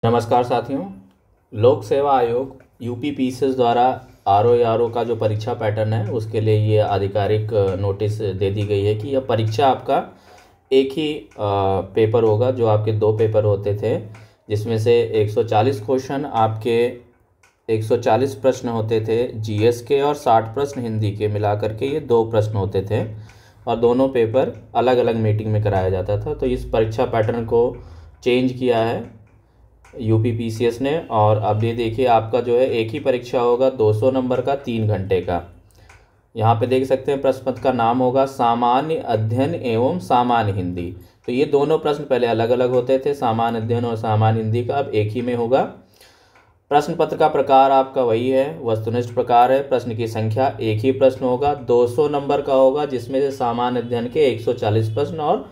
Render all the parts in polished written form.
नमस्कार साथियों। लोक सेवा आयोग यूपी पीसीएस द्वारा आरओ का जो परीक्षा पैटर्न है उसके लिए ये आधिकारिक नोटिस दे दी गई है कि यह परीक्षा आपका एक ही पेपर होगा। जो आपके दो पेपर होते थे जिसमें से 140 क्वेश्चन आपके 140 प्रश्न होते थे जीएस के और 60 प्रश्न हिंदी के मिलाकर के ये दो प्रश्न होते थे और दोनों पेपर अलग अलग मीटिंग में कराया जाता था। तो इस परीक्षा पैटर्न को चेंज किया है यूपी पीसीएस ने और अब ये देखिए आपका जो है एक ही परीक्षा होगा 200 नंबर का 3 घंटे का। यहाँ पे देख सकते हैं प्रश्न पत्र का नाम होगा सामान्य अध्ययन एवं सामान्य हिंदी। तो ये दोनों प्रश्न पहले अलग अलग होते थे, सामान्य अध्ययन और सामान्य हिंदी का, अब एक ही में होगा। प्रश्न पत्र का प्रकार आपका वही है, वस्तुनिष्ठ प्रकार है। प्रश्न की संख्या एक ही प्रश्न होगा, 200 नंबर का होगा, जिसमें से सामान्य अध्ययन के 140 प्रश्न और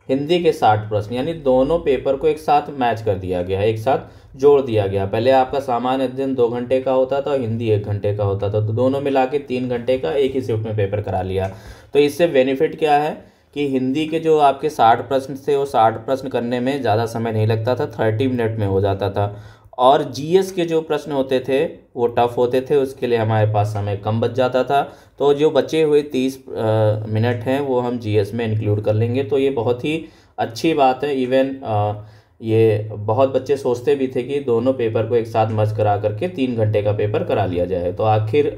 हिंदी के 60 प्रश्न, यानी दोनों पेपर को एक साथ मैच कर दिया गया है, एक साथ जोड़ दिया गया। पहले आपका सामान्य अध्ययन 2 घंटे का होता था और हिंदी 1 घंटे का होता था, तो दोनों मिला के 3 घंटे का एक ही शिफ्ट में पेपर करा लिया। तो इससे बेनिफिट क्या है कि हिंदी के जो आपके 60 प्रश्न थे वो 60 प्रश्न करने में ज़्यादा समय नहीं लगता था, 30 मिनट में हो जाता था। और जीएस के जो प्रश्न होते थे वो टफ होते थे, उसके लिए हमारे पास समय कम बच जाता था। तो जो बचे हुए 30 मिनट हैं वो हम जीएस में इंक्लूड कर लेंगे। तो ये बहुत ही अच्छी बात है। इवन ये बहुत बच्चे सोचते भी थे कि दोनों पेपर को एक साथ मर्ज करा करके 3 घंटे का पेपर करा लिया जाए। तो आखिर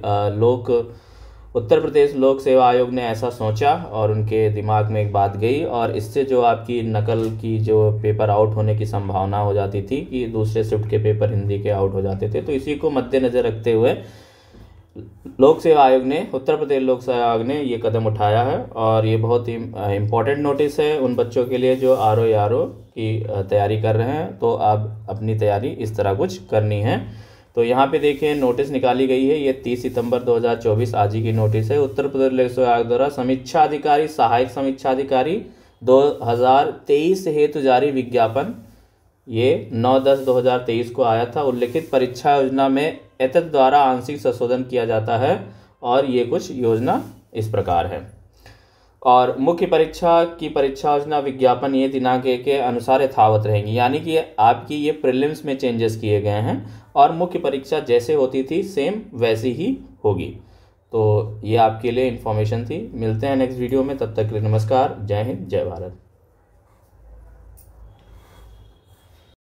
उत्तर प्रदेश लोक सेवा आयोग ने ऐसा सोचा और उनके दिमाग में एक बात गई और इससे जो आपकी नकल की जो पेपर आउट होने की संभावना हो जाती थी कि दूसरे शिफ्ट के पेपर हिंदी के आउट हो जाते थे, तो इसी को मद्देनज़र रखते हुए लोक सेवा आयोग ने उत्तर प्रदेश लोक सेवा आयोग ने ये कदम उठाया है। और ये बहुत ही इम्पोर्टेंट नोटिस है उन बच्चों के लिए जो आरओ की तैयारी कर रहे हैं। तो आप अपनी तैयारी इस तरह कुछ करनी है। तो यहाँ पे देखिए नोटिस निकाली गई है, ये 30 सितंबर 2024 आज ही की नोटिस है। उत्तर प्रदेश लोक सेवा आयोग द्वारा समीक्षा अधिकारी सहायक समीक्षा अधिकारी 2023 हेतु जारी विज्ञापन, ये 9/10/2023 को आया था। उल्लिखित परीक्षा योजना में एतद द्वारा आंशिक संशोधन किया जाता है और ये कुछ योजना इस प्रकार है। और मुख्य परीक्षा की परीक्षा योजना विज्ञापन ये दिनांक के अनुसार यथावत रहेंगी, यानी कि आपकी ये प्रीलिम्स में चेंजेस किए गए हैं और मुख्य परीक्षा जैसे होती थी सेम वैसी ही होगी। तो ये आपके लिए इन्फॉर्मेशन थी। मिलते हैं नेक्स्ट वीडियो में, तब तक के लिए नमस्कार, जय हिंद, जय भारत।